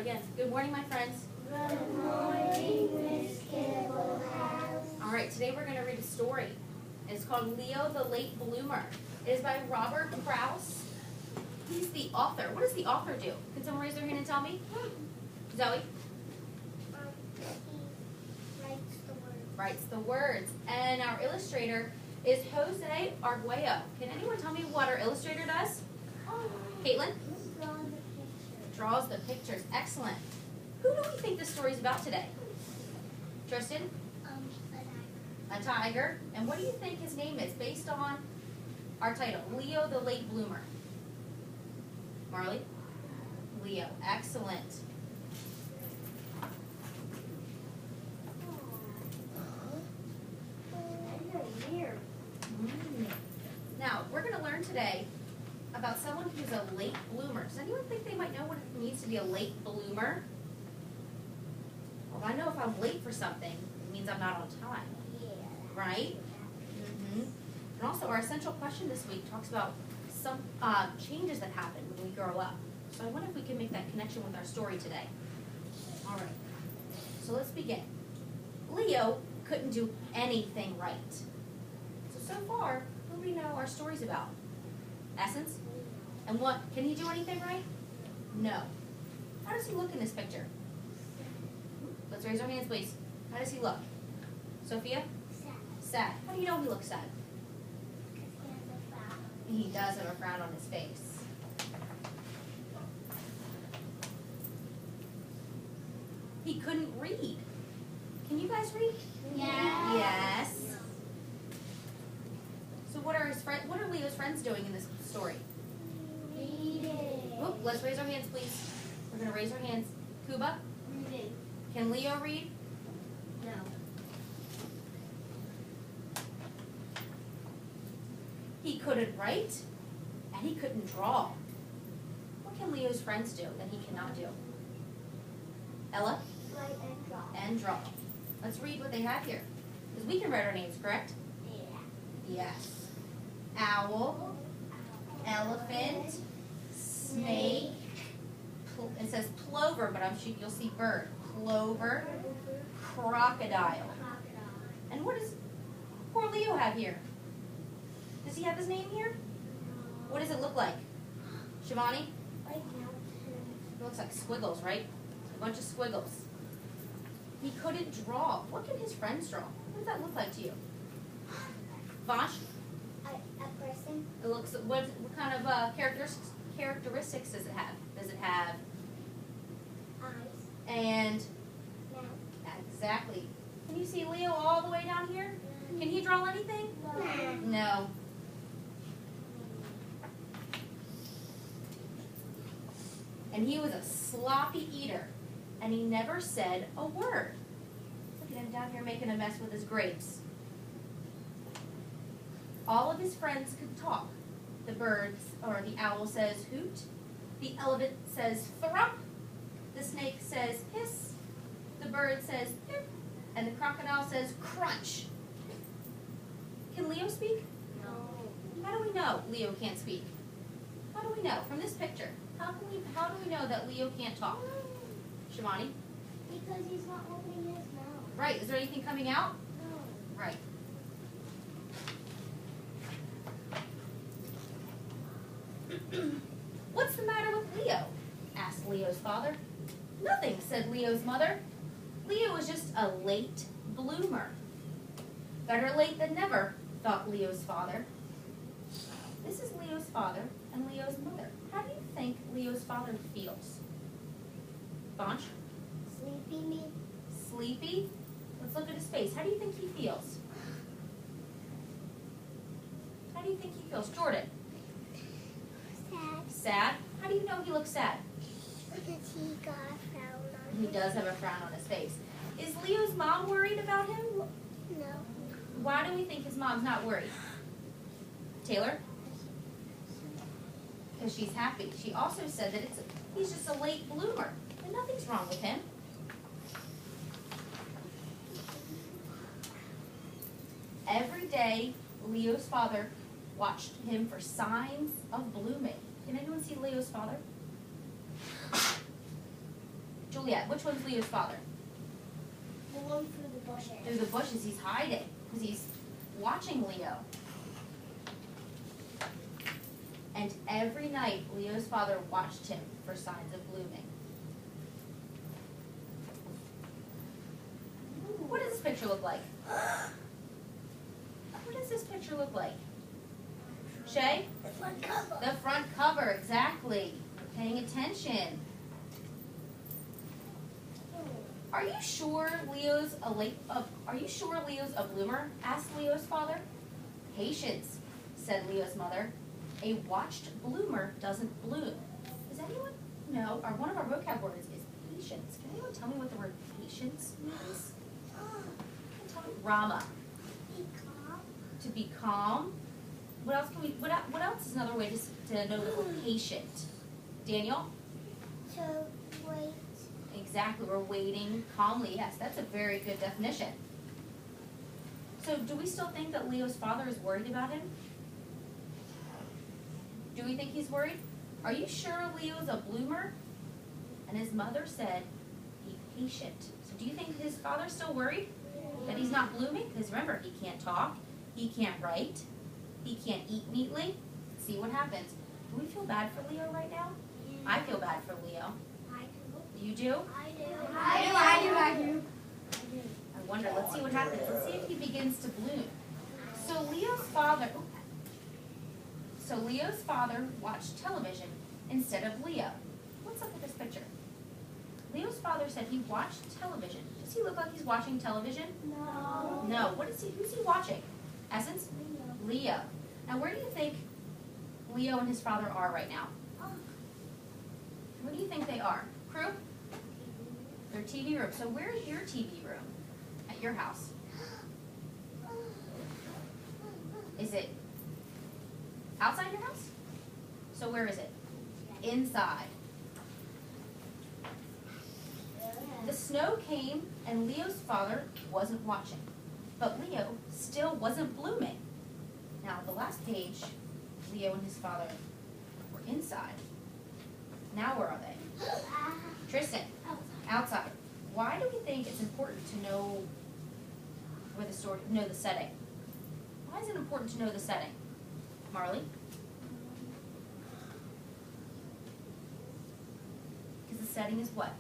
again. Good morning, my friends. Good morning, Miss Kibblehouse. All right, today we're going to read a story. It's called Leo the Late Bloomer. It is by Robert Kraus. He's the author. What does the author do? Can someone raise their hand and tell me? Zoe? He writes the words. Writes the words. And our illustrator is Jose Arguello. Can anyone tell me what our illustrator does? Caitlin? Draws the pictures. Excellent. Who do we think this story is about today? Tristan? A tiger. And what do you think his name is based on our title? Leo the Late Bloomer. Marley? Leo. Excellent. Now, we're going to learn today about someone who's a late bloomer. Does anyone think they might know what it means to be a late bloomer? Well, I know if I'm late for something, it means I'm not on time. Right? Mm-hmm. And also, our essential question this week talks about some changes that happen when we grow up. So I wonder if we can make that connection with our story today. All right. So let's begin. Leo couldn't do anything right. So far, who do we know our story's about? Essence? And what? Can he do anything right? No. How does he look in this picture? Let's raise our hands, please. How does he look? Sophia? Sad. How do you know he looks sad? He does have a frown on his face. He couldn't read. Can you guys read? Yeah. Yes. So what are Leo's friends doing in this story? Reading. Oh, let's raise our hands, please. We're going to raise our hands. Kuba? Reading. Can Leo read? No. He couldn't write, and he couldn't draw. What can Leo's friends do that he cannot do? Ella? Write and draw. And draw. Let's read what they have here. Because we can write our names, correct? Yeah. Yes. Owl, elephant, snake, it says plover, but I'm sure you'll see bird. Plover, crocodile. And what does poor Leo have here? Does he have his name here? What does it look like? Shivani? It looks like squiggles, right? A bunch of squiggles. He couldn't draw. What can his friends draw? What does that look like to you? Vash? A person. It looks. What kind of characteristics does it have? Does it have? Eyes. And Mouth. exactly. Can you see Leo all the way down here? Can he draw anything? No. And he was a sloppy eater, and he never said a word. Look at him down here making a mess with his grapes. All of his friends could talk. The birds, or the owl says hoot. The elephant says thump. The snake says hiss. The bird says pip. And the crocodile says crunch. Can Leo speak? No. How do we know Leo can't speak? How do we know? From this picture, how do we know that Leo can't talk? Shivani? Because he's not opening his mouth. Right. Is there anything coming out? No. Right. What's the matter with Leo? Asked Leo's father. Nothing, said Leo's mother. Leo is just a late bloomer. Better late than never, thought Leo's father. This is Leo's father and Leo's mother. How do you think Leo's father feels? Bonch? Sleepy me. Sleepy? Let's look at his face. How do you think he feels? How do you think he feels? Jordan? Sad. Sad? How do you know he looks sad? Because he got a frown on He does have a frown on his face. Is Leo's mom worried about him? No. Why do we think his mom's not worried? Taylor? Because she's happy. She also said that he's just a late bloomer, and nothing's wrong with him. Every day, Leo's father watched him for signs of blooming. Can anyone see Leo's father? Juliet, which one's Leo's father? The one through the bushes. Through the bushes, he's hiding because he's watching Leo. And every night, Leo's father watched him for signs of blooming. What does this picture look like? What does this picture look like? Shay? The front cover. The front cover, exactly. Paying attention. Are you sure Leo's a bloomer? Asked Leo's father. Patience, said Leo's mother. A watched bloomer doesn't bloom. Does anyone know, or one of our vocab words is patience. Can anyone tell me what the word patience means? Tell me. Rama. Be calm. To be calm. What else can we, what else is another way to know that we're patient? Daniel? To wait. Exactly, we're waiting calmly. Yes, that's a very good definition. So do we still think that Leo's father is worried about him? Do we think he's worried? Are you sure Leo's a bloomer? And his mother said, be patient. So do you think his father's still worried that he's not blooming? Because remember, he can't talk, he can't write, he can't eat neatly. Let's see what happens. Do we feel bad for Leo right now? I feel bad for Leo. I do. You do? I do. I wonder, let's see what happens. Let's see if he begins to bloom. So Leo's father watched television instead of Leo. Let's look at this picture. Leo's father said he watched television. Does he look like he's watching television? No. No. Who's he watching? Essence? Leo. Now where do you think Leo and his father are right now? Where do you think they are? Crew? Their TV room. So where is your TV room at your house? Is it outside your house? So where is it? Inside. The snow came and Leo's father wasn't watching, but Leo still wasn't blooming. Now the last page, Leo and his father were inside. Now where are they? Tristan, outside. Why do we think it's important to know where the story, know the setting? Why is it important to know the setting? Marley? Because the setting is what?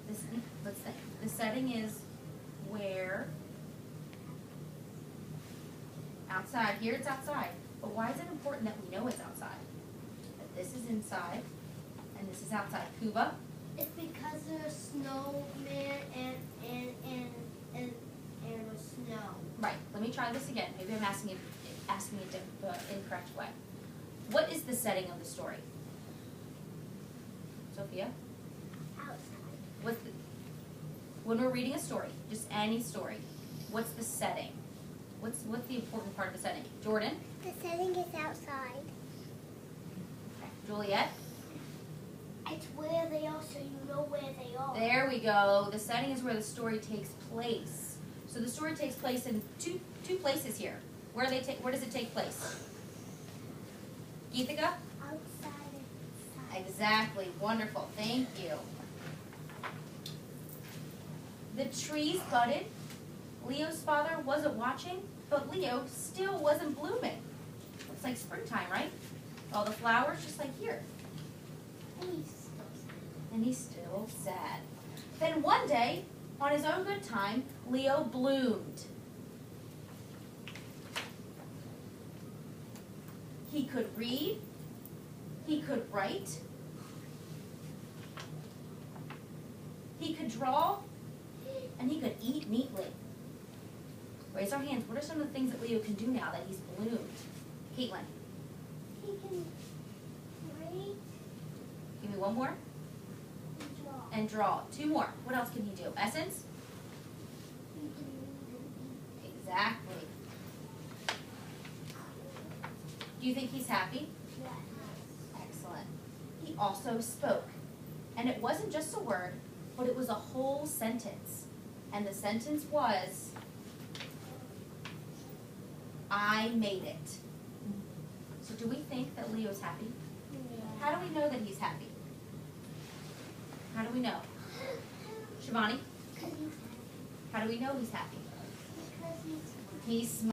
Let's think. The setting is where? Outside. Here it's outside. But why is it important that we know it's outside? That this is inside and this is outside. Kuba? It's because there's snowman and the snow. Right. Let me try this again. Maybe I'm asking it incorrect way. What is the setting of the story? Sophia? Outside. When we're reading a story, just any story, what's the setting? What's the important part of the setting? Jordan? The setting is outside. Okay. Juliet? It's where they are, so you know where they are. There we go. The setting is where the story takes place. So the story takes place in two places here. Where does it take place? Geethika? Outside and inside. Exactly. Wonderful. Thank you. The trees budded. Leo's father wasn't watching, but Leo still wasn't blooming. Looks like springtime, right? All the flowers, just like here. And he's still sad. Then one day, on his own good time, Leo bloomed. He could read. He could write. He could draw. And he could eat neatly. Raise our hands. What are some of the things that Leo can do now that he's bloomed? Caitlin. He can write Give me one more. and draw. And draw. Two more. What else can he do? Essence? He can read and eat. Exactly. Do you think he's happy? Yes. Excellent. He also spoke. And it wasn't just a word, but it was a whole sentence. And the sentence was, I made it. So do we think that Leo's happy? Yeah. How do we know that he's happy? How do we know? Shivani, Because how do we know he's happy? he's He's